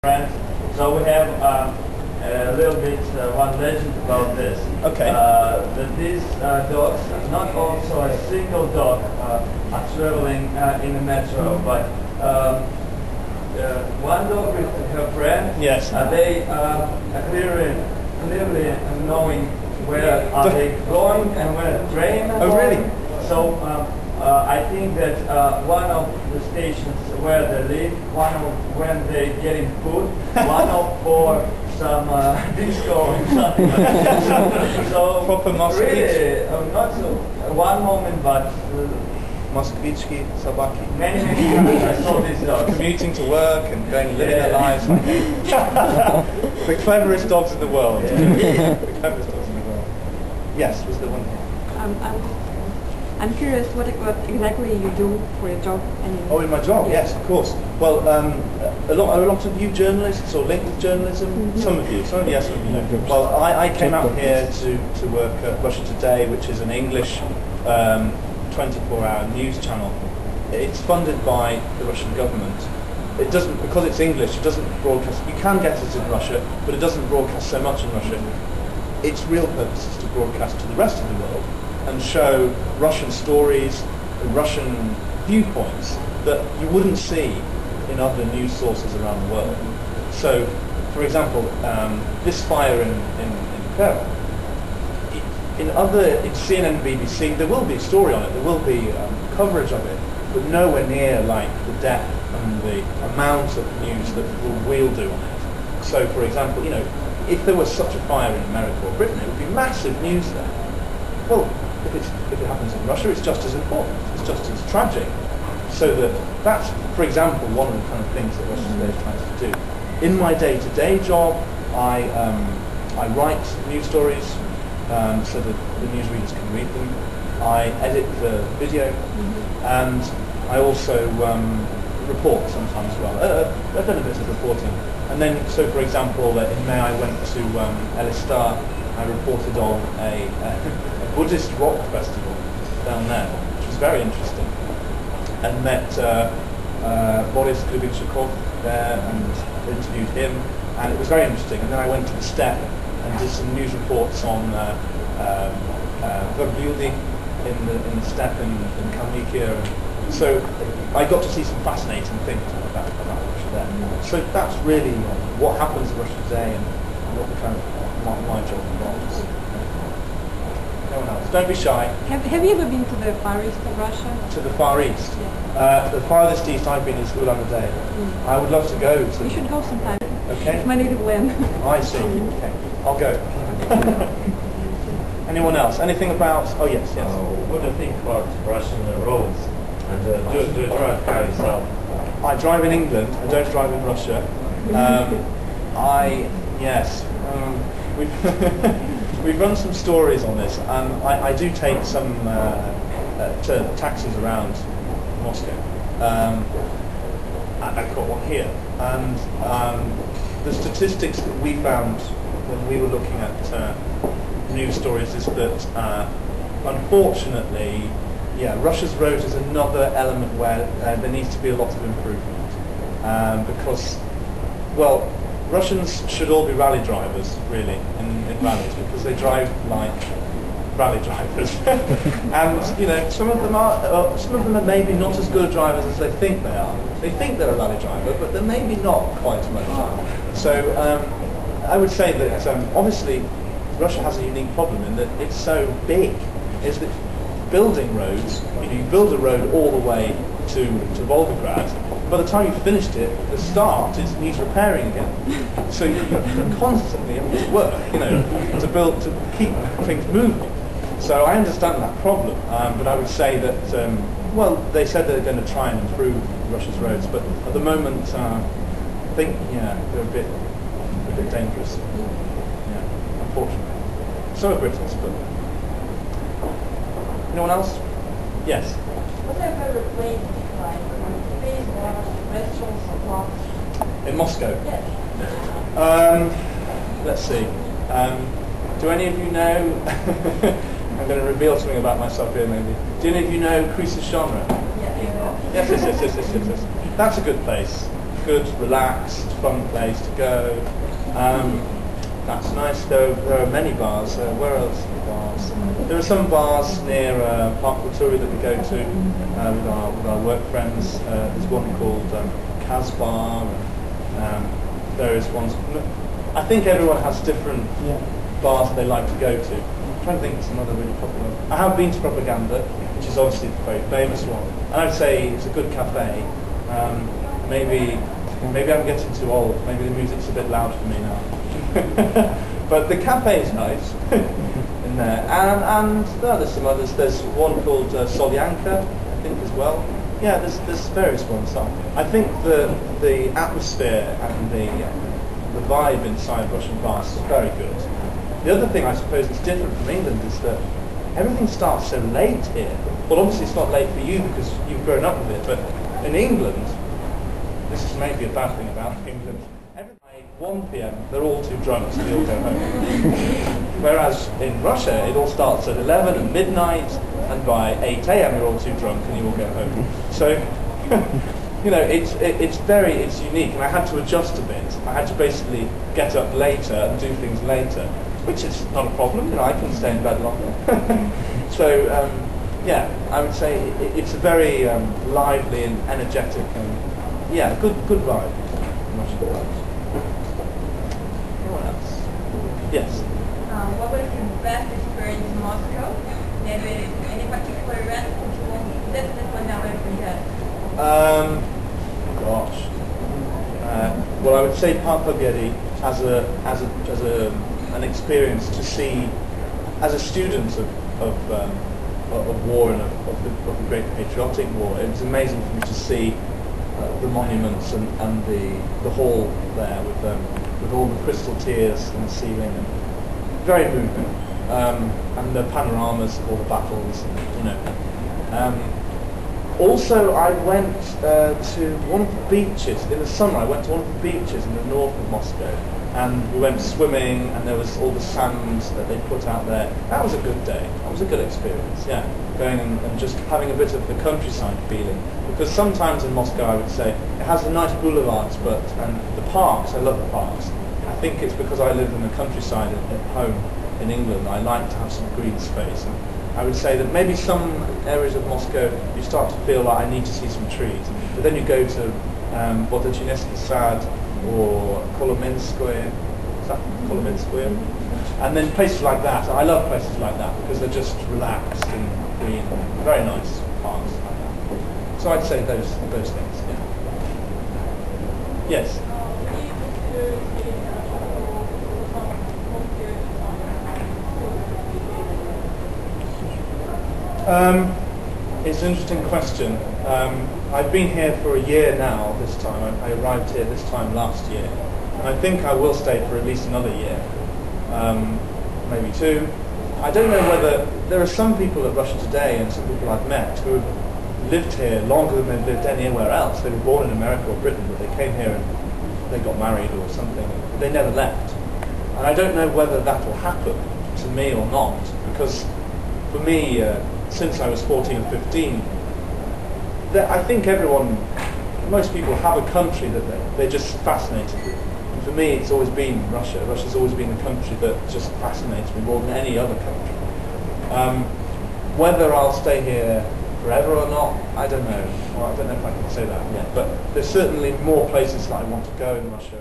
friends. So we have a little bit one legend about this. Okay. That these dogs, not also a single dog, are traveling in the metro, but one dog with her friend. Yes. They are clearly knowing where are they going and where the train are going. Really? So I think that one of the stations where they live, one of when they getting food, one of for some disco or something like that. So proper Moscow. really, not so one moment, but Moskvichki, Sabaki. many times I saw these dogs. Commuting to work and going living their lives like the cleverest dogs in the world. Yeah. The cleverest dogs in the world. Yes, was the one here. I'm curious what exactly you do for your job. Oh, in my job, yes, of course. Well, a lot of you journalists or linked with journalism. Mm-hmm. Some of you, yes, some of you. Well, I came out here to work at Russia Today, which is an English 24-hour news channel. It's funded by the Russian government. It doesn't, because it's English, it doesn't broadcast. You can get it in Russia, but it doesn't broadcast so much in Russia. Its real purpose is to broadcast to the rest of the world and show Russian stories, Russian viewpoints that you wouldn't see in other news sources around the world. So, for example, this fire in Perm, in CNN and BBC, there will be a story on it, there will be coverage of it, but nowhere near like the depth and the amount of news that we'll do on it. So, for example, you know, if there was such a fire in America or Britain, it would be massive news there. Well, if it happens in Russia, it's just as important, it's just as tragic. So that's, for example, one of the kind of things that Russia Today is trying to do. In my day-to-day job, I write news stories so that the newsreaders can read them. I edit the video, and I also report sometimes as well. I've done a bit of reporting. And then, so for example, in May I went to Elistar. I reported on a Buddhist rock festival down there, which was very interesting, and met Boris Kubichakov there and interviewed him, and it was very interesting. And then I went to the steppe and did some news reports on Verbyudi in the steppe in Kalmykia. So I got to see some fascinating things about Russia there. So that's really what happens in Russia today and what the kind of my job involves. No one else. Don't be shy. Have you ever been to the Far East of Russia? To the Far East? Yeah. The farthest east I've been is Ulan-Ude. I would love to go to... You should go sometime. Okay. It's my native land. I see. Okay. I'll go. Anyone else? Anything about... Oh, yes. What do you think about Russian roads? And do you drive car yourself? I drive in England. I don't drive in Russia. Yes. We've run some stories on this. I do take some taxis around Moscow. I've got one here. And the statistics that we found when we were looking at news stories is that unfortunately, Russia's roads is another element where there needs to be a lot of improvement. Because, well, Russians should all be rally drivers, really, in rallies, because they drive like rally drivers. And, you know, some of them are maybe not as good drivers as they think they are. They think they're a rally driver, but they're maybe not quite a rally driver. So I would say that obviously Russia has a unique problem in that it's so big, is that building roads, you build a road all the way to Volgograd. By the time you've finished it, the start needs repairing again. So you're constantly having to work, to keep things moving. So I understand that problem, but I would say that, they said they're going to try and improve Russia's roads, but at the moment, I think, they're a bit dangerous. Yeah, unfortunately. So are Britain's, but... Anyone else? Yes? What's your favorite place like? Cafes, bars, restaurants, or clubs? In Moscow? Yes. Let's see. Do any of you know... I'm going to reveal something about myself here, maybe. Do any of you know Crucis Genre? Yeah. Yes. That's a good place. good, relaxed, fun place to go. That's nice. There are many bars. Where else are the bars? There are some bars near Park Kulturi that we go to with our work friends. There's one called Casbar, and various ones. I think everyone has different bars they like to go to. I'm trying to think of some other really popular. I have been to Propaganda, which is obviously the very famous one, and I'd say it's a good cafe. Maybe I'm getting too old. Maybe the music's a bit loud for me now. But the cafe is nice in there, and there's some others. There's one called Solyanka, I think, as well. Yeah, there's various ones. I think the atmosphere and the vibe inside Russian bars is very good. The other thing I suppose that's different from England is that everything starts so late here. Well, obviously it's not late for you because you've grown up with it, but in England, this is maybe a bad thing about England. Every night, 1 p.m. they're all too drunk, so they all go home. Whereas in Russia, it all starts at 11 and midnight, and by 8 a.m. you're all too drunk and you all go home. So, you know, it's unique, and I had to adjust a bit. I had to basically get up later and do things later, which is not a problem. You know, I can stay in bed longer. So, yeah, I would say it's a very lively and energetic and good vibe. Anyone else? Yes. What was your best experience in Moscow? Maybe any particular event that you won't definitely never forget? Gosh. Well, I would say Park Pobedi as an experience to see as a student of war and of the Great Patriotic War. It was amazing for me to see the monuments and the hall there with all the crystal tiers in the ceiling. And very moving. And the panoramas of all the battles, you know. Also, I went to one of the beaches in the summer. I went to one of the beaches in the north of Moscow, and we went swimming, and there was all the sand that they put out there. That was a good day. That was a good experience. Yeah, going and just having a bit of the countryside feeling. Because sometimes in Moscow, I would say it has the nice boulevards, and the parks. I love the parks. I think it's because I live in the countryside at home in England. I like to have some green space. And I would say that maybe some areas of Moscow you start to feel like I need to see some trees. But then you go to Botachinesky Sad or Kolomenskoye, and then places like that. I love places like that because they're just relaxed and green, very nice parks like that. So I'd say those things. Yeah. Yes. It's an interesting question. I've been here for a year now this time. I arrived here this time last year. And I think I will stay for at least another year. Maybe 2. I don't know whether... There are some people at Russia Today and some people I've met who have lived here longer than they've lived anywhere else. They were born in America or Britain, but they came here and they got married or something. But they never left. And I don't know whether that will happen to me or not. Because for me... since I was 14 or 15, I think most people have a country that they're just fascinated with. And for me, it's always been Russia. Russia's always been the country that just fascinates me more than any other country. Whether I'll stay here forever or not, I don't know. Well, I don't know if I can say that yet. But there's certainly more places that I want to go in Russia.